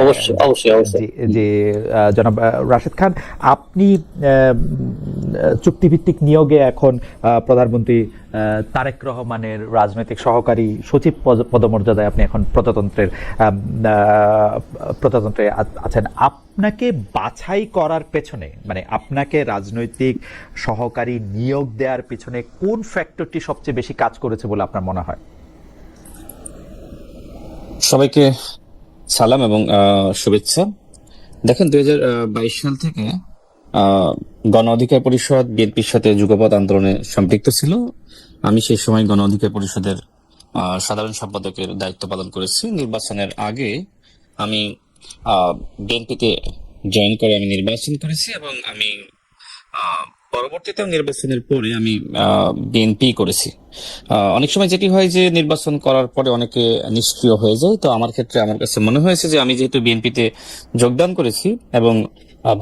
অবশ্যই অবশ্যই অবশ্যই। জি জি, জনাব রাশেদ খান, আপনি চুক্তিভিত্তিক নিয়োগে এখন প্রধানমন্ত্রী তারেক রহমানের রাজনৈতিক সহকারী সচিব পদমর্যাদায় আপনি এখন প্রজাতন্ত্রে আছেন। আপনাকে বাছাই করার পেছনে, মানে আপনাকে রাজনৈতিক সহকারী নিয়োগ দেওয়ার পিছনে কোন ফ্যাক্টরটি সবচেয়ে বেশি কাজ করেছে বলে আপনার মনে হয়? সবাইকে সালাম এবং শুভেচ্ছা। দেখেন, 2022 সাল থেকে গণ অধিকার পরিষদ বিএনপির সাথে যুগপৎ আন্দোলনে সম্পৃক্ত ছিল। আমি সেই সময় গণ অধিকার পরিষদের সাধারণ সম্পাদকের দায়িত্ব পালন করেছি। নির্বাচনের আগে আমি বিএনপিতে জয়েন করে আমি নির্বাচন করেছি এবং আমি পরবর্তীতে নির্বাচনের পরে আমি বিএনপি করেছি। অনেক সময় যেটি হয় যে নির্বাচন করার পরে অনেকে নিষ্ক্রিয় হয়ে যায়। তো আমার ক্ষেত্রে আমার কাছে মনে হয়েছে যে আমি যেহেতু বিএনপিতে যোগদান করেছি এবং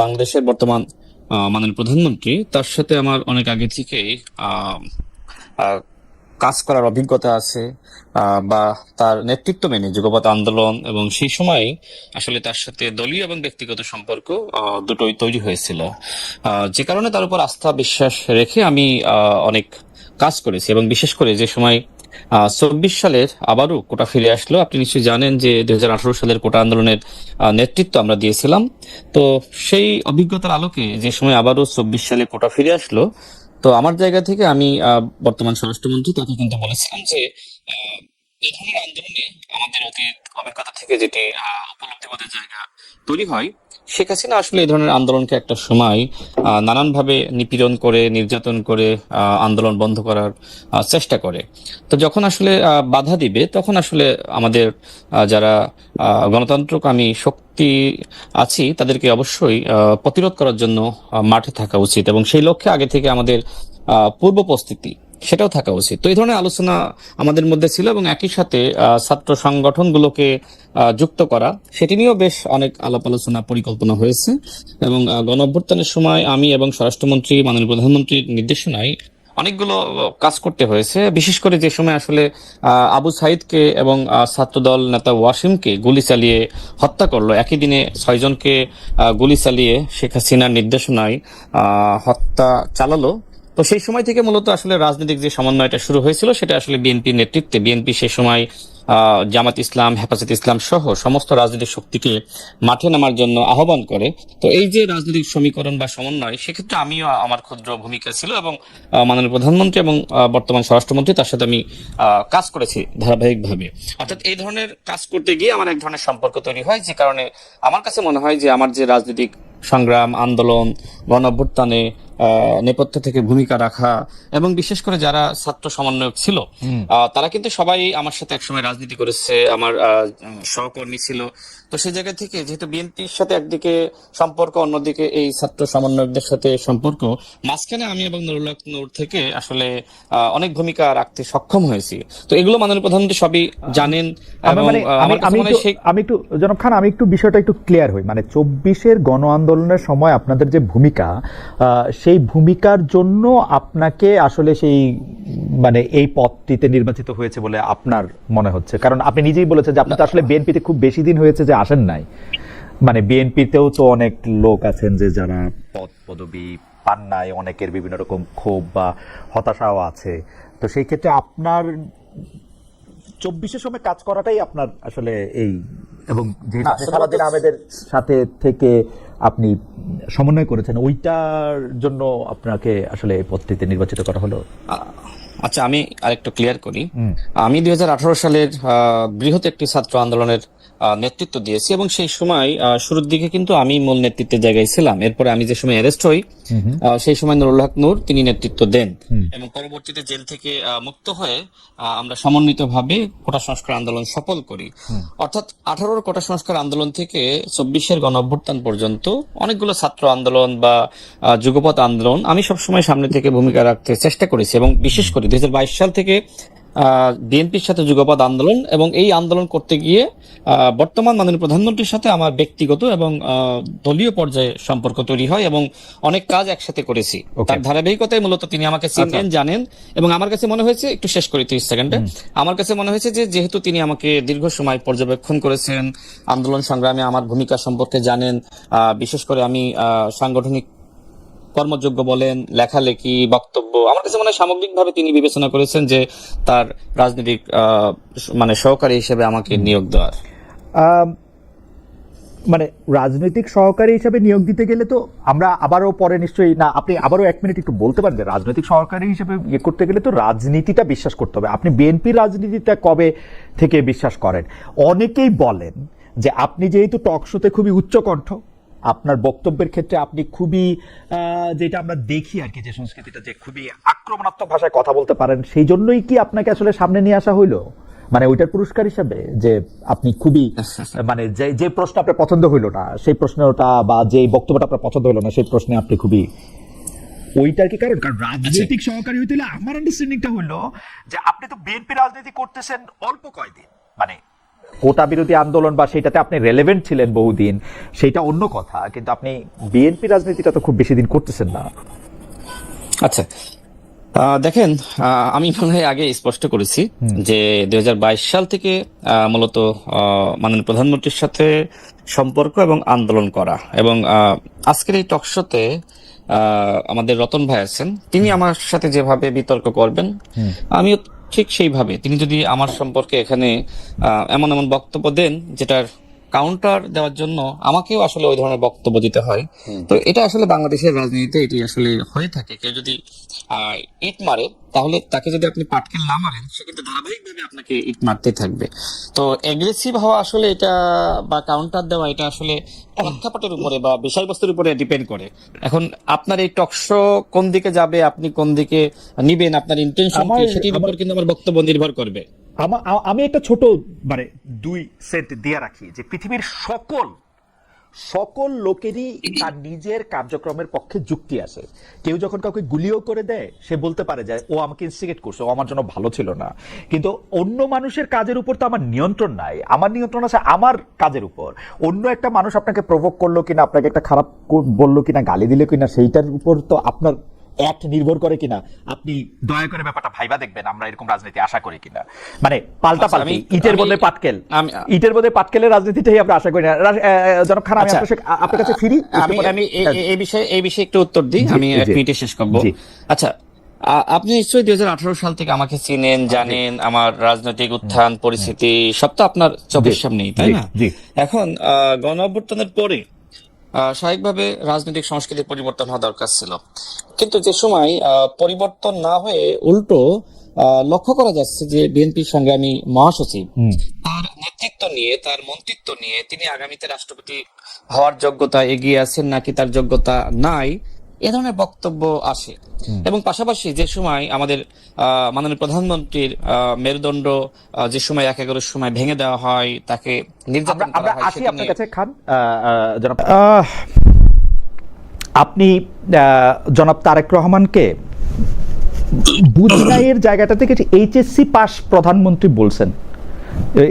বাংলাদেশের বর্তমান মাননীয় প্রধানমন্ত্রী, তার সাথে আমার অনেক আগে থেকেই কাজ করার অভিজ্ঞতা আছে, বা তার নেতৃত্ব মেনে যুগপৎ আন্দোলন, এবং সেই সময় আসলে তার সাথে দলীয় এবং ব্যক্তিগত সম্পর্ক দুটোই তৈরি হয়েছিল, যে কারণে তার উপর আস্থা বিশ্বাস রেখে আমি অনেক কাজ করেছি। এবং বিশেষ করে যে সময় 24 সালের আবারও কোটা ফিরে আসলো, আপনি নিশ্চয়ই জানেন যে 2018 সালের কোটা আন্দোলনের নেতৃত্ব আমরা দিয়েছিলাম। তো সেই অভিজ্ঞতার আলোকে যে সময় আবারও 24 সালে কোটা ফিরে আসলো, তো আমার জায়গা থেকে আমি বর্তমান স্বরাষ্ট্রমন্ত্রী তাকে কিন্তু বলেছিলাম যে এই ধরনের আন্দোলনে আমাদের অতীত অভিজ্ঞতা থেকে যেটি উপলব্ধিবোধের জায়গা তৈরি হয়, শেখ হাসিনা আসলে এই ধরনের আন্দোলনকে একটা সময় নানানভাবে নিপীড়ন করে, নির্যাতন করে আন্দোলন বন্ধ করার চেষ্টা করে। তো যখন আসলে বাধা দিবে, তখন আসলে আমাদের যারা গণতন্ত্রকামী শক্তি আছি, তাদেরকে অবশ্যই প্রতিরোধ করার জন্য মাঠে থাকা উচিত, এবং সেই লক্ষ্যে আগে থেকে আমাদের পূর্ব প্রস্তুতি সেটাও থাকা উচিত। তো এই ধরনের আলোচনা আমাদের মধ্যে ছিল, এবং একই সাথে ছাত্র সংগঠনগুলোকে যুক্ত করা, সেটি নিয়েও বেশ অনেক আলাপ আলোচনা পরিকল্পনা হয়েছে। এবং গণ অভ্যুত্থানের সময় আমি এবং স্বরাষ্ট্রমন্ত্রী মাননীয় প্রধানমন্ত্রীর নির্দেশনায় অনেকগুলো কাজ করতে হয়েছে। বিশেষ করে যে সময় আসলে আবু সাইদকে এবং ছাত্রদল নেতা ওয়াসিমকে গুলি চালিয়ে হত্যা করলো, একই দিনে 6 জনকে গুলি চালিয়ে শেখ হাসিনার নির্দেশনায় হত্যা চালালো। তো সেই সময় থেকে মূলত আসলে রাজনৈতিক যে সমন্বয়টা শুরু হয়েছিল, সেটা আসলে বিএনপির নেতৃত্বে, বিএনপি সেই সময় জামাত ইসলাম, হেফাজত ইসলাম সহ সমস্ত রাজনৈতিক শক্তিকে মাঠে নামার জন্য আহ্বান করে। তো এই যে রাজনৈতিক সমীকরণ বা সমন্বয়, সেক্ষেত্রে আমিও আমার ক্ষুদ্র ভূমিকা ছিল, এবং মাননীয় প্রধানমন্ত্রী এবং বর্তমান স্বরাষ্ট্রমন্ত্রী তার সাথে আমি কাজ করেছি ধারাবাহিকভাবে। অর্থাৎ এই ধরনের কাজ করতে গিয়ে আমার এক ধরনের সম্পর্ক তৈরি হয়, যে কারণে আমার কাছে মনে হয় যে আমার যে রাজনৈতিক সংগ্রাম, আন্দোলন, গণ অভ্যুত্থানে নেপথ্য থেকে ভূমিকা রাখা, এবং বিশেষ করে যারা ছাত্র সমন্বয়ক ছিল, তারা কিন্তু সবাই আমার সাথে একসময় রাজনীতি করেছে, আমার সহকর্মী ছিল। তো সেই জায়গা থেকে যেহেতু বিএনপির সাথে একদিকে সম্পর্ক, অন্যদিকে এই ছাত্র সমন্বয়কদের সাথে সম্পর্ক, মাঝখানে আমি এবং নুরুল হক নূর থেকে আসলে অনেক ভূমিকা রাখতে সক্ষম হয়েছি। তো এগুলো মাননীয় প্রধানমন্ত্রী সবই জানেন। এবং আমার কাছে মনে হয় আমি একটু জনাব খান, আমি একটু বিষয়টা একটু ক্লিয়ার হই। মানে 24-এর গণ আন্দোলনের সময় আপনাদের যে ভূমিকা, সেই ভূমিকার জন্য আপনাকে আসলে সেই মানে এই পদটিতে নির্বাচিত হয়েছে বলে আপনার মনে হচ্ছে? কারণ আপনি নিজেই বলেছেন যে আপনি তো আসলে বিএনপিতে খুব বেশি দিন হয়েছে যে আসেন নাই। মানে বিএনপিতেও তো অনেক লোক আছেন যে যারা পদ পদবি পান নাই, অনেকের বিভিন্ন রকম ক্ষোভ বা হতাশাও আছে। তো সেই ক্ষেত্রে আপনার 24-এর সময় কাজ করাটাই আপনার আসলে এই, এবং যেহেতু আপনি সালাউদ্দিন আহমেদের সাথে থেকে আপনি সমন্বয় করেছেন, ওইটার জন্য আপনাকে আসলে এই পদটিতে নির্বাচিত করা হলো। আচ্ছা, আমি আরেকটু ক্লিয়ার করি। আমি 2018 সালের বৃহৎ একটি ছাত্র আন্দোলনের নেতৃত্ব দিয়েছি, এবং সেই সময় শুরুর দিকে কিন্তু আমি মূল নেতৃত্বের জায়গায় ছিলাম। এরপরে আমি যে সময় অ্যারেস্ট হই, সেই সময় নুরুল হক নূর তিনি নেতৃত্ব দেন, এবং পরবর্তীতে জেল থেকে মুক্ত হয়ে আমরা সমন্বিতভাবে কোটা সংস্কার আন্দোলন সফল করি। অর্থাৎ 18-র কোটা সংস্কার আন্দোলন থেকে 24-এর গণ অভ্যুত্থান পর্যন্ত অনেকগুলো ছাত্র আন্দোলন বা যুগপৎ আন্দোলন আমি সবসময় সামনে থেকে ভূমিকা রাখতে চেষ্টা করেছি। এবং বিশেষ করে 2022 সাল থেকে বিএনপির সাথে যুগপৎ আন্দোলন, এবং এই আন্দোলন করতে গিয়ে বর্তমান মাননীয় প্রধানমন্ত্রীর সাথে আমার ব্যক্তিগত এবং দলীয় পর্যায়ে সম্পর্ক তৈরি হয় এবং অনেক কাজ একসাথে করেছি। তার ধারাবাহিকতায় মূলত তিনি আমাকে চিনেন, জানেন, এবং আমার কাছে মনে হয়েছে, একটু শেষ করি 30 সেকেন্ডে, আমার কাছে মনে হয়েছে যে যেহেতু তিনি আমাকে দীর্ঘ সময় পর্যবেক্ষণ করেছেন, আন্দোলন সংগ্রামে আমার ভূমিকা সম্পর্কে জানেন, বিশেষ করে আমি সাংগঠনিক কর্মযোগ্য বলেন, লেখালেখি, বক্তব্য, আমার কাছে মনে হয় সামগ্রিকভাবে তিনি বিবেচনা করেছেন যে তার রাজনৈতিক মানে সহকারী হিসেবে আমাকে নিয়োগ দেওয়ার। মানে রাজনৈতিক সহকারী হিসেবে নিয়োগ দিতে গেলে তো আমরা আবারও পরে নিশ্চয়ই, না আপনি আবারও 1 মিনিট একটু বলতে পারেন যে রাজনৈতিক সহকারী হিসেবে ইয়ে করতে গেলে তো রাজনীতিটা বিশ্বাস করতে হবে। আপনি বিএনপির রাজনীতিটা কবে থেকে বিশ্বাস করেন? অনেকেই বলেন যে আপনি যেহেতু টক শোতে খুবই উচ্চকণ্ঠ, আপনার বক্তব্যের ক্ষেত্রে আপনি খুবই যেটা আমরা দেখি আর কি, যে সংস্কৃতিটা যে খুবই আক্রমণাত্মক ভাষায় কথা বলতে পারেন, সেই জন্যই কি আপনাকে আসলে সামনে নিয়ে আসা হইলো, মানে ওইটার পুরস্কার হিসাবে যে আপনি খুবই মানে যে প্রশ্ন আপনার পছন্দ হইলো না সেই প্রশ্নটা, বা যে বক্তব্যটা আপনার পছন্দ হইলো না সেই প্রশ্নে আপনি খুবই ওইটার কি কারণ? কারণ রাজনৈতিক সহকারী হইতে হলে আমার আন্ডারস্ট্যান্ডিংটা হইলো যে আপনি তো বিএনপি রাজনীতি করতেছেন অল্প কয়দিন, মানে কোটা বিরোধী আন্দোলন বা সেটাতে আপনি রেলেভেন্ট ছিলেন বহুদিন, সেটা অন্য কথা, কিন্তু আপনি বিএনপি রাজনীতিটা তো খুব বেশি দিন করতেছেন না। আচ্ছা, দেখেন, আমি মনে হয় আগে স্পষ্ট করেছি যে 2022 সাল থেকে মূলত মাননীয় প্রধানমন্ত্রীর সাথে সম্পর্ক এবং আন্দোলন করা, এবং আজকের এই টকশোতে আমাদের রতন ভাই আছেন, তিনি আমার সাথে যেভাবে বিতর্ক করবেন আমিও ঠিক সেইভাবে, তিনি যদি আমার সম্পর্কে এখানে এমন এমন বক্তব্য দেন যেটার কাউন্টার দেওয়ার জন্য আমাকেও আসলে ওই ধরনের বক্তব্য দিতে হয়। তো এটা আসলে বাংলাদেশের রাজনীতিতে এটি আসলে হয়ে থাকে। কেউ যদি ইট মারে, তাহলে তাকে যদি আপনি পাটকেল না মারেন, সে কিন্তু ধারাবাহিকভাবে আপনাকে ইট মারতে থাকবে। তো এগ্রেসিভ হওয়া আসলে এটা, বা কাউন্টার দেওয়া, এটা আসলে প্রেক্ষাপটের উপরে বা বিষয়বস্তুর উপরে ডিপেন্ড করে। এখন আপনার এই টকশো কোন দিকে যাবে, আপনি কোন দিকে নিবেন, আপনার ইন্টেনশন কি, সেটির উপর কিন্তু আমার বক্তব্য নির্ভর করবে। আমি একটা ছোট মানে 2 সেন্ট দিয়ে রাখি যে পৃথিবীর সকল লোকেরই তার নিজের কার্যক্রমের পক্ষে যুক্তি আছে। কেউ যখন কাউকে গুলিও করে দেয়, সে বলতে পারে যে ও আমাকে ইনস্টিগেট করছে, ও আমার জন্য ভালো ছিল না। কিন্তু অন্য মানুষের কাজের উপর তো আমার নিয়ন্ত্রণ নাই, আমার নিয়ন্ত্রণ আছে আমার কাজের উপর। অন্য একটা মানুষ আপনাকে প্রভোক করলো কিনা, আপনাকে একটা খারাপ বললো কিনা, গালি দিল কিনা, সেইটার উপর তো আপনার অ্যাক্ট নির্ভর করে কিনা। আপনি দয়া করে ব্যাপারটা ভাইবা দেখবেন আমরা এরকম রাজনীতি আশা করি কিনা, মানে পাল্টাপাল্টি, ইটের বদলে পাটকেল, ইটের বদলে পাটকেলের রাজনীতিটাই আমরা আশা করি না। জনাব খান, আমি আপনার কাছে ফিরি, আমি এই বিষয়ে একটু উত্তর দিই, আমি 1 মিনিটে শেষ করবো। আচ্ছা, আপনি নিশ্চয়ই 2018 সাল থেকে আমাকে চিনেন, জানেন, আমার রাজনৈতিক উত্থান পরিস্থিতি সব তো আপনার চোখের সামনেই, তাই না? এখন গণ অভ্যুত্থানের পরে স্বাভাবিকভাবে রাজনৈতিক সংস্কৃতির পরিবর্তন হওয়া দরকার ছিল, কিন্তু যে সময় পরিবর্তন না হয়ে উল্টো লক্ষ্য করা যাচ্ছে যে বিএনপি সংগ্রামী মহাসচিব তার নেতৃত্ব নিয়ে, তার মন্ত্রিত্ব নিয়ে তিনি আগামীতে রাষ্ট্রপতি হওয়ার যোগ্যতা এগিয়ে আছেন নাকি তার যোগ্যতা নাই, এ ধরনের বক্তব্য আসে। এবং পাশাপাশি যে সময় আমাদের মাননীয় প্রধানমন্ত্রীর মেরুদণ্ড যে সময় 11-এর সময় ভেঙে দেওয়া হয়, তাকে নির্যাতন করা হয়, আসি আপনার কাছে খান। জনাব, আপনি জনাব তারেক রহমানকে বুঝনাইয়ের জায়গাটা থেকে এইচএসসি পাস প্রধানমন্ত্রী বলছেন,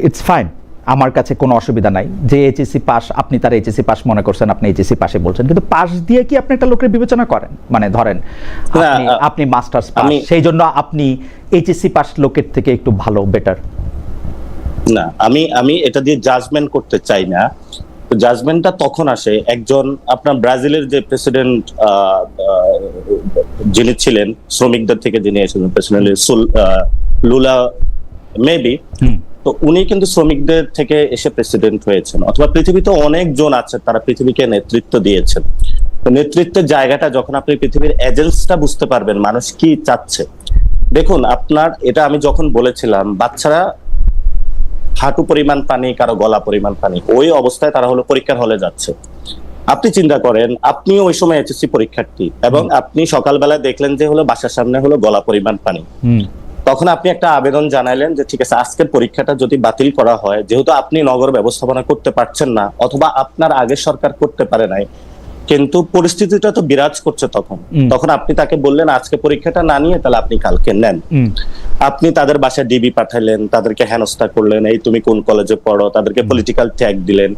ইটস ফাইন, আমার কাছে কোনো অসুবিধা নাই যে এইচএসসি পাস, আপনি তার এইচএসসি পাস মনে করছেন, আপনি এইচএসসি পাসে বলছেন, কিন্তু পাস দিয়ে কি আপনি একটা লোকের বিবেচনা করেন? মানে ধরেন আপনি মাস্টার্স পাস, সেই জন্য আপনি এইচএসসি পাস লোকের থেকে একটু ভালো, বেটার না। আমি এটা দিয়ে জাজমেন্ট করতে চাই না। জাজমেন্টটা তখন আসে, একজন আপনার ব্রাজিলের যে প্রেসিডেন্ট যিনি ছিলেন, শ্রমিকদের থেকে যিনি এসেছেন, প্রেসিডেন্ট লুলা মেবি, তো উনি কিন্তু শ্রমিকদের থেকে এসে প্রেসিডেন্ট হয়েছেন। অথবা পৃথিবীতে অনেকজন আছে তারা পৃথিবীকে নেতৃত্ব দিয়েছেন। তো নেতৃত্বের জায়গাটা যখন আপনি পৃথিবীর এজেন্সটা বুঝতে পারবেন মানুষ কি চাচ্ছে। দেখুন, আপনার এটা আমি যখন বলেছিলাম, বাচ্চারা হাঁটু পরিমাণ পানি, কারো গলা পরিমাণ পানি, ওই অবস্থায় তারা হলো পরীক্ষার হলে যাচ্ছে। আপনি চিন্তা করেন, আপনি ওই সময় এইচএসসি পরীক্ষার্থী এবং আপনি সকালবেলায় দেখলেন যে হলো বাসার সামনে হলো গলা পরিমাণ পানি। তখন আপনি একটা আবেদন জানাইলেন যে ঠিক আছে, আজকের পরীক্ষাটা যদি বাতিল করা হয়, যেহেতু আপনি নগর ব্যবস্থাপনা করতে পারছেন না অথবা আপনার আগের সরকার করতে পারে নাই, কিন্তু পরিস্থিতিটা তো বিরাজ করছে তখন আপনি তাকে বললেন আজকে পরীক্ষাটা না নিয়ে তাহলে আপনি কালকে নেন। আপনি তাদের বাসায় ডিবি পাঠালেন, তাদেরকে হেনস্থা করলেন, এই তুমি কোন কলেজে পড়ো, তাদেরকে পলিটিক্যাল ট্যাগ দিলেন।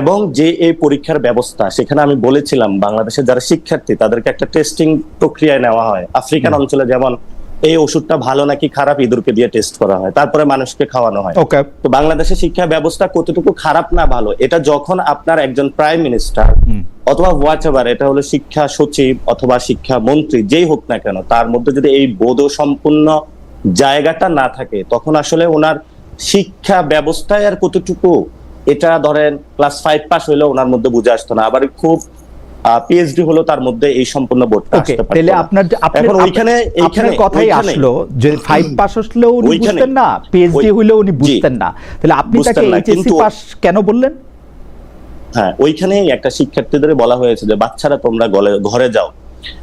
এবং যে এই পরীক্ষার ব্যবস্থা, সেখানে আমি বলেছিলাম বাংলাদেশের যারা শিক্ষার্থী তাদেরকে একটা টেস্টিং প্রক্রিয়ায় নেওয়া হয়। আফ্রিকান অঞ্চলে যেমন এই ওষুধটা ভালো নাকি খারাপ ইঁদুরকে দিয়ে টেস্ট করা হয়, তারপরে মানুষকে খাওয়ানো হয়। তো বাংলাদেশের শিক্ষা ব্যবস্থা কতটুকু খারাপ না ভালো, এটা যখন আপনার একজন প্রাইম মিনিস্টার অথবা হোয়াটএভার, এটা হলো শিক্ষা সচিব অথবা শিক্ষা মন্ত্রী যেই হোক না কেন, তার মধ্যে যদি এই বোধ সম্পূর্ণ জায়গাটা না থাকে, তখন আসলে ওনার শিক্ষা ব্যবস্থায় আর কতটুকু, এটা ধরেন ক্লাস 5 পাস হইলেও ওনার মধ্যে বুঝে আসতো না, আবার খুব পিএইচডি হলো তার মধ্যে এই সম্পূর্ণ বোর্ডটা আসতে পারে। তাহলে আপনার ওইখানে কথাই আসলো যে 5 পাস হলেও উনি বুঝতেন না, পিএইচডি হইলেও উনি বুঝতেন না, তাহলে আপনি তাকে এইচএসসি পাস কেন বললেন? হ্যাঁ, ওইখানেই একটা শিক্ষার্থীদের বলা হয়েছে যে বাচ্চারা তোমরা ঘরে যাও।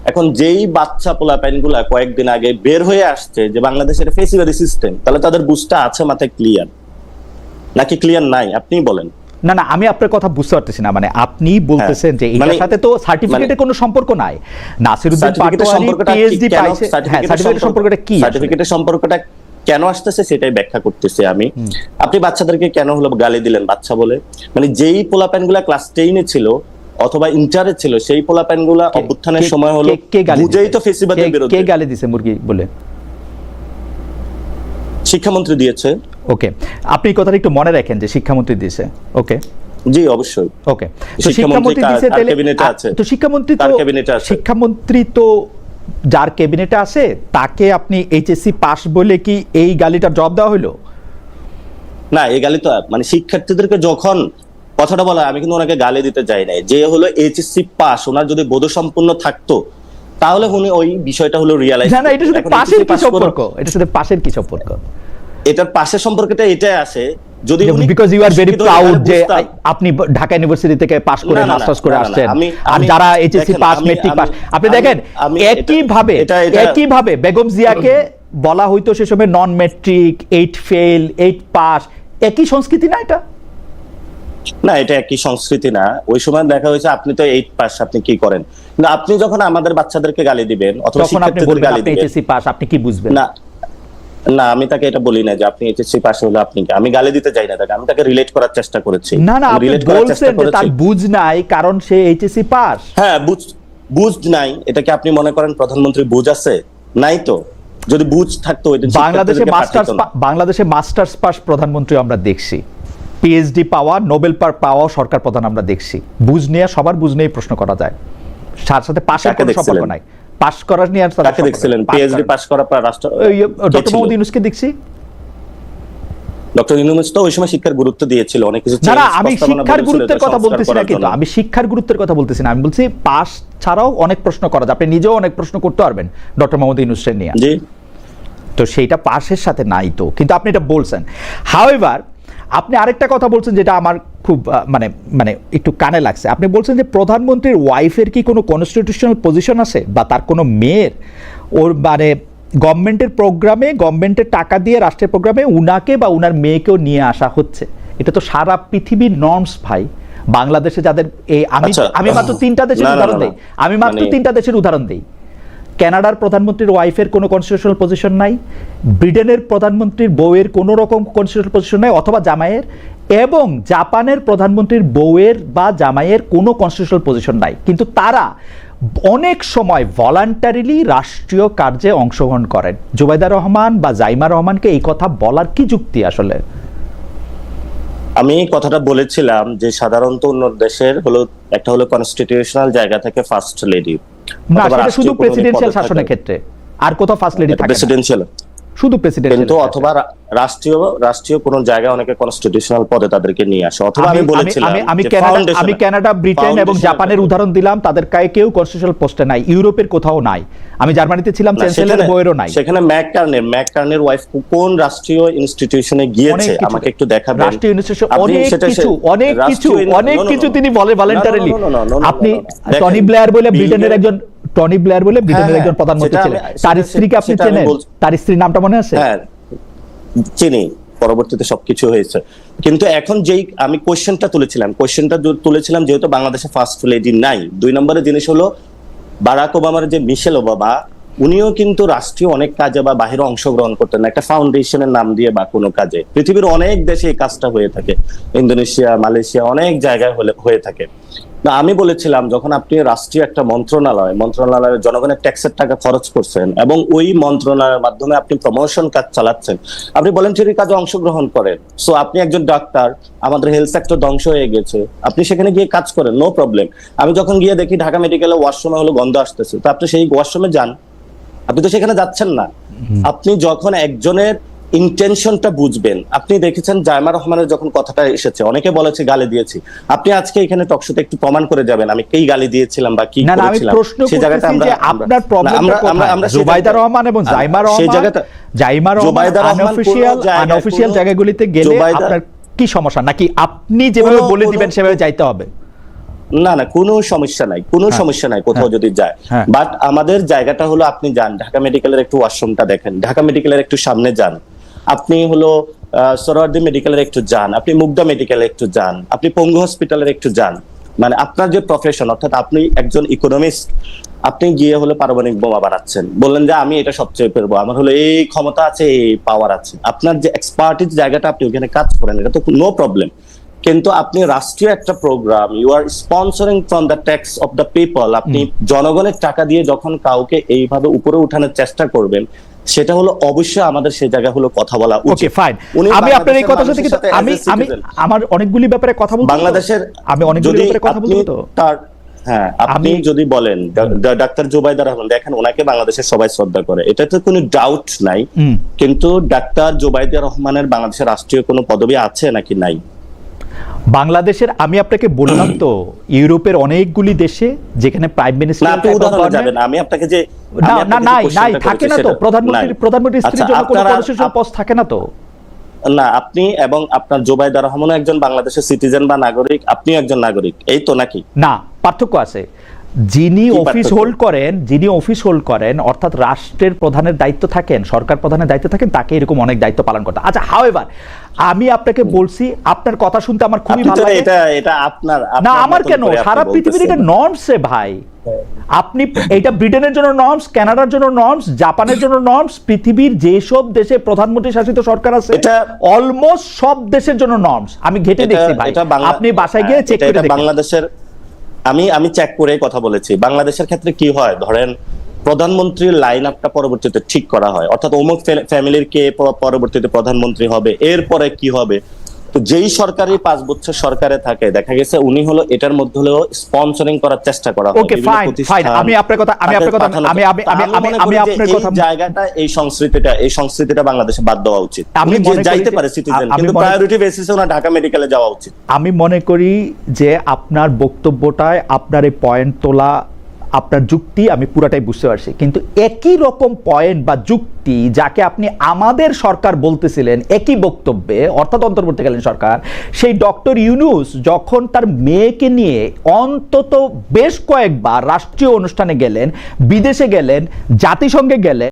এখন যেই বাচ্চা পোলাপাইনগুলা কয়েকদিন আগে বের হয়ে আসছে যে বাংলাদেশের ফেসিবাদী সিস্টেম, তাহলে তাদের বুঝটা আছে মাথায় ক্লিয়ার নাকি ক্লিয়ার নাই আপনি বলেন। না না, আমি আপনার কথা বুঝতে পারতেছি না, মানে আপনি বলতেছেন যে এটার সাথে তো সার্টিফিকেটের কোনো সম্পর্ক নাই। নাসিরউদ্দিন পাটোয়ারি পিএইচডি পাইছে, হ্যাঁ, সার্টিফিকেটের সম্পর্কটা কি? সার্টিফিকেটের সম্পর্কটা কেন আসতেছে সেটাই ব্যাখ্যা করতেছি আমি। আপনি বাচ্চাদেরকে কেন হলো গালি দিলেন বাচ্চা বলে? মানে যেই পোলাপাইনগুলা ক্লাস 10 ছিল অথবা ইন্টারে ছিল, সেই পোলাপাইনগুলা অভ্যুত্থানের সময় হলো বুঝেই তো ফেসিবাদের বিরুদ্ধে। কে গালি দিছে মুরগি বলে? শিক্ষামন্ত্রী দিয়েছে। ওকে, আপনি কথাটা একটু মনে রাখেন যে শিক্ষামন্ত্রী দিয়েছে। ওকে, জি অবশ্যই। ওকে, তো শিক্ষামন্ত্রী দিয়েছে, তো শিক্ষামন্ত্রী তো যার ক্যাবিনেটে আছে তাকে আপনি এইচএসসি পাস বলে কি এই গালিটার জবাব দেওয়া হলো? না, এই গালি তো মানে শিক্ষার্থীদেরকে যখন কথাটা বলা, আমি কিন্তু ওনাকে গালি দিতে যাই নাই। যে হলো এইচএসসি পাস, ওনার যদি বোধসম্পন্ন থাকতো তাহলে উনি ওই বিষয়টা হলো রিয়ালাইজ। না না, এটার সাথে পাশের কি সম্পর্ক? এটার সাথে পাশের কি সম্পর্ক? এটার পাশের সম্পর্কটা এটাই আসে যদি because you are very proud যে আপনি ঢাকা ইউনিভার্সিটি থেকে পাস করে মাস্টার্স করে আসছেন, আর যারা এইচএসসি পাস মেট্রিক পাস, আপনি দেখেন একইভাবে বেগম জিয়াকে বলা হইতো সে সময় নন মেট্রিক, 8 ফেল, 8 পাস, একই সংস্কৃতি না এটা? না, এটা একই সংস্কৃতি না। ওই সময় দেখা হয়েছে আপনি তো 8 পাস, আপনি কি করেন? না, আপনি যখন আমাদের বাচ্চাদেরকে গালি দিবেন অথবা শিক্ষার্থীদের গালি দিবেন, এইচএসসি পাস আপনি কি বুঝবেন? না না, আমি তাকে এটা বলি না যে আপনি এইচএসসি পাস হলে আপনি, আমি গালি দিতে যাই না তাকে, আমি তাকে রিলেট করার চেষ্টা করেছি। না না, আপনি বলছেন যে তার বুঝ নাই কারণ সে এইচএসসি পাস। হ্যাঁ, বুঝ নাই, এটা কি আপনি মনে করেন প্রধানমন্ত্রী বুঝ আছে? নাই তো। যদি বুঝ থাকতো ওই দিন বাংলাদেশে মাস্টার্স পাস প্রধানমন্ত্রী আমরা দেখছি, পিএইচডি পাওয়া, নোবেল পাওয়া সরকার প্রধান আমরা দেখছি। বুঝ নিয়ে সবার বুঝ নিয়ে প্রশ্ন করা যায়, তার সাথে পাশের কোনো সম্পর্ক নাই। পাস করার নিয়ে আর তাকে দেখছিলেন, পিএইচডি পাস করার পর রাষ্ট্র ডক্টর মোহাম্মদ ইউনূসকে দেখছি। ডক্টর ইউনূস তো ওই সময় শিক্ষার গুরুত্ব দিয়েছিল, অনেক কিছু। না, আমি শিক্ষার গুরুত্বের কথা বলতেছি না, কিন্তু আমি শিক্ষার গুরুত্বের কথা বলতেছি না, আমি বলছি পাস ছাড়াও অনেক প্রশ্ন করা যায়, আপনি নিজেও অনেক প্রশ্ন করতে পারবেন ডক্টর মোহাম্মদ ইউনূসের নিয়ে। জি, তো সেইটা পাসের সাথে নাই তো, কিন্তু আপনি এটা বলছেন। হাউএভার আপনি আরেকটা কথা বলছেন যেটা আমার খুব মানে মানে একটু কানে লাগছে। আপনি বলছেন যে প্রধানমন্ত্রীর ওয়াইফের কি কোনো কনস্টিটিউশনাল পজিশন আছে, বা তার কোনো মেয়ের ওর মানে গভর্নমেন্টের প্রোগ্রামে, গভর্নমেন্টের টাকা দিয়ে রাষ্ট্রের প্রোগ্রামে উনাকে বা উনার মেয়েকেও নিয়ে আসা হচ্ছে? এটা তো সারা পৃথিবীর নর্মস ভাই। বাংলাদেশে যাদের আমি মাত্র 3টা দেশের উদাহরণ দেই, আমি মাত্র 3টা দেশের উদাহরণ দেই। কানাডার প্রধানমন্ত্রীর ওয়াইফের কোনো কনস্টিটিউশনাল পজিশন নাই, ব্রিটেনের প্রধানমন্ত্রীর বউয়ের কোনো রকম কনস্টিটিউশনাল পজিশন নাই অথবা জামাইয়ের, এবং জাপানের প্রধানমন্ত্রীর বউয়ের বা জামাইয়ের কোনো কনস্টিটিউশনাল পজিশন নাই, কিন্তু তারা অনেক সময় ভলান্টারিলি রাষ্ট্রীয় কার্যে অংশগ্রহণ করেন। জুবাইদা রহমান বা জাইমা রহমানকে এই কথা বলার কি যুক্তি আসলে? আমি কথাটা বলেছিলাম যে সাধারণত অন্য দেশের হলো একটা হলো কনস্টিটিউশনাল জায়গা থেকে ফার্স্ট লেডি, না সেটা শুধু প্রেসিডেন্সিয়াল শাসনের ক্ষেত্রে, আর কোথাও ফার্স্ট লেডি থাকে না, প্রেসিডেন্সিয়াল শুধু প্রেসিডেন্ট, কিন্তু অথবা রাষ্ট্রীয় কোন জায়গায় অনেকে কনস্টিটিউশনাল পদে তাদেরকে নিয়ে আসে। অথবা আমি বলেছিলাম আমি কানাডা, ব্রিটেন এবং জাপানের উদাহরণ দিলাম, তাদের কেউ কনস্টিটিউশনাল পোস্টে নাই, ইউরোপের কোথাও নাই। আমি জার্মানিতে ছিলাম, চ্যান্সেলরের বইয়েরও নাই। সেখানে ম্যাককার্নের ওয়াইফ কোন রাষ্ট্রীয় ইনস্টিটিউশনে গিয়েছে আমাকে একটু দেখাবেন। রাষ্ট্রীয় ইনস্টিটিউশন অনেক কিছু তিনি বলে ভলান্টারিলি। আপনি টনি ব্লেয়ার বলে ব্রিটেনের একজন প্রধানমন্ত্রী ছিলেন, তার স্ত্রীকে আপনি চেনেন? তার স্ত্রীর নামটা মনে আছে? হ্যাঁ চিনি। পরবর্তীতে সবকিছু হয়েছে। কিন্তু এখন যেই আমি কোশ্চেনটা তুলেছিলাম যেহেতু বাংলাদেশে ফার্স্ট লেডি নাই, 2 নম্বরের জিনিস হলো বারাক ওবামার যে মিশেল ওবামা, উনিও কিন্তু রাষ্ট্রীয় অনেক কাজে বা বাহিরে অংশগ্রহণ করতেন না একটা ফাউন্ডেশনের নাম দিয়ে বা কোনো কাজে। পৃথিবীর অনেক দেশে এই কাজটা হয়ে থাকে, ইন্দোনেশিয়া, মালয়েশিয়া, অনেক জায়গায় হয়ে থাকে। না, আমি বলেছিলাম যখন আপনি রাষ্ট্রীয় একটা মন্ত্রণালয়ের জনগণের ট্যাক্সের টাকা খরচ করছেন এবং ওই মন্ত্রণালয়ের মাধ্যমে আপনি প্রমোশন কাজ চালাচ্ছেন, আপনি ভলান্টারি কাজে অংশগ্রহণ করেন। সো আপনি একজন ডাক্তার, আমাদের হেলথ সেক্টর ধ্বংস হয়ে গেছে, আপনি সেখানে গিয়ে কাজ করেন, নো প্রবলেম। আমি যখন গিয়ে দেখি ঢাকা মেডিকেলে ওয়াশরুমে হলো গন্ধ আসতেছে, তো আপনি সেই ওয়াশরুমে যান, আপনি তো সেখানে যাচ্ছেন না। আপনি যখন একজনের ইন্টেনশনটা বুঝবেন, আপনি দেখেছেন জাইমা রহমানের যখন কথাটা এসেছে, অনেকে বলেছে গালি দিয়েছি, আপনি আজকে এখানে টকশোতে একটু প্রমাণ করে যাবেন আমি কি গালি দিয়েছিলাম বা কি করেছিলাম। সেই জায়গাটা আপনার প্রবলেমটা কোথায়? জুবাইদা রহমান এবং জাইমা রহমান, সেই জায়গাটা জাইমা রহমান আনঅফিশিয়াল জায়গাগুলিতে গেলে আপনার কি সমস্যা, নাকি আপনি যেভাবে বলে দিবেন সেভাবে যাইতে হবে? না, কোনো সমস্যা নাই কোথাও যদি যায়। বাট আমাদের জায়গাটা হলো, আপনি যান ঢাকা মেডিকেলের একটু ওয়াশরুমটা দেখেন, ঢাকা মেডিকেলের একটু সামনে যান, আপনি হলো সোহরাওয়ার্দী মেডিকেলের একটু যান, আপনি মুগদা মেডিকেলে একটু যান, আপনি পঙ্গু হসপিটালের একটু যান। মানে আপনার যে প্রফেশন, অর্থাৎ আপনি একজন ইকোনমিস্ট, আপনি গিয়ে হলো পারমাণবিক বোমা বানাচ্ছেন, বললেন যে আমি এটা সবচেয়ে পারবো, আমার হলো এই ক্ষমতা আছে, এই পাওয়ার আছে, আপনার যে এক্সপার্টিজ জায়গাটা আপনি ওখানে কাজ করেন, এটা তো নো প্রবলেম। কিন্তু আপনি রাষ্ট্রীয় একটা program, you are sponsoring from the tax of the people, আপনি জনগণের টাকা দিয়ে যখন কাউকে এইভাবে উপরে উঠানোর চেষ্টা করবেন, সেটা হলো অবশ্যই আমাদের সেই জায়গা হলো কথা বলা উচিত। ওকে, ফাইন। আমি আপনার এই কথার সাথে আমি আমার অনেকগুলি ব্যাপারে কথা বলবো, বাংলাদেশের আমি অনেকগুলি ব্যাপারে কথা বলবো তো তার। হ্যাঁ, আপনি যদি বলেন ডাক্তার জুবাইদা রহমান, দেখেন ওনাকে বাংলাদেশের সবাই শ্রদ্ধা করে, এটা তো কোনো ডাউট নাই। কিন্তু ডাক্তার জুবাইদা রহমানের বাংলাদেশের রাষ্ট্রীয় কোনো পদবি আছে নাকি নাই? বাংলাদেশের, আমি আপনাকে বললাম তো, ইউরোপের অনেকগুলি দেশে যেখানে প্রাইম মিনিস্টার আমি আপনাকে যে নাই থাকে না তো, প্রধানমন্ত্রীর স্ত্রীর জন্য কোনো পজিশন পোস্ট থাকে না তো। না, আপনি এবং আপনার জুবাইদা রহমানও একজন বাংলাদেশের সিটিজেন বা নাগরিক, আপনিও একজন নাগরিক, এই তো নাকি? না, পার্থক্য আছে। যিনি অফিস হোল্ড করেন অর্থাৎ রাষ্ট্রের প্রধানের দায়িত্ব থাকেন, সরকার প্রধানের দায়িত্ব থাকেন, তাকে এরকম অনেক দায়িত্ব পালন করতে। আচ্ছা, হাউএভার আমি আপনাকে বলছি, আপনার কথা শুনতে আমার খুবই ভালো লাগে। এটা আপনার না, আমার কেন, সারা পৃথিবীর এটা নর্মস রে ভাই। আপনি এটা ব্রিটেনের জন্য নর্মস, কানাডার জন্য নর্মস, জাপানের জন্য নর্মস, পৃথিবীর যেসব দেশে প্রধানমন্ত্রী শাসিত সরকার আছে অলমোস্ট সব দেশের জন্য নর্মস। আমি ঘেটে দেখছি ভাই, আপনি বাসায় গিয়ে চেক করে দেখুন। বাংলাদেশের আমি চেক করে কথা বলেছি, বাংলাদেশের ক্ষেত্রে কি হয়, ধরেন প্রধানমন্ত্রীর লাইন আপটা পরবর্তীতে ঠিক করা হয়, অর্থাৎ অমুক ফ্যামিলির কে পরবর্তীতে প্রধানমন্ত্রী হবে, এরপরে কি হবে। তো যেই সরকারি 5 বছর সরকারে থাকে, দেখা গেছে উনি হলো এটার মধ্যে হলো স্পন্সরিং করার চেষ্টা করা হয়। ওকে, ফাইন। আমি আপনার কথা জায়গাটা এই সংস্কৃতিটা বাংলাদেশে বাদ দেওয়া উচিত। আমি যাইতে পারে সিটিজেন, কিন্তু প্রায়োরিটি বেসিসে ওনা ঢাকা মেডিকেলে যাওয়া উচিত। আমি মনে করি যে আপনার বক্তব্যটায় আপনার এই পয়েন্ট তোলা, আপনার যুক্তি আমি পুরাটাই বুঝতে পারছি, কিন্তু একই রকম পয়েন্ট বা যুক্তি যাকে আপনি আমাদের সরকার বলতেছিলেন একই বক্তব্যে, অর্থাৎ অন্তর্বর্তীকালীন সরকার, সেই ডক্টর ইউনূস যখন তার মেয়েকে নিয়ে অন্তত বেশ কয়েকবার রাষ্ট্রীয় অনুষ্ঠানে গেলেন, বিদেশে গেলেন, জাতিসংঘে গেলেন,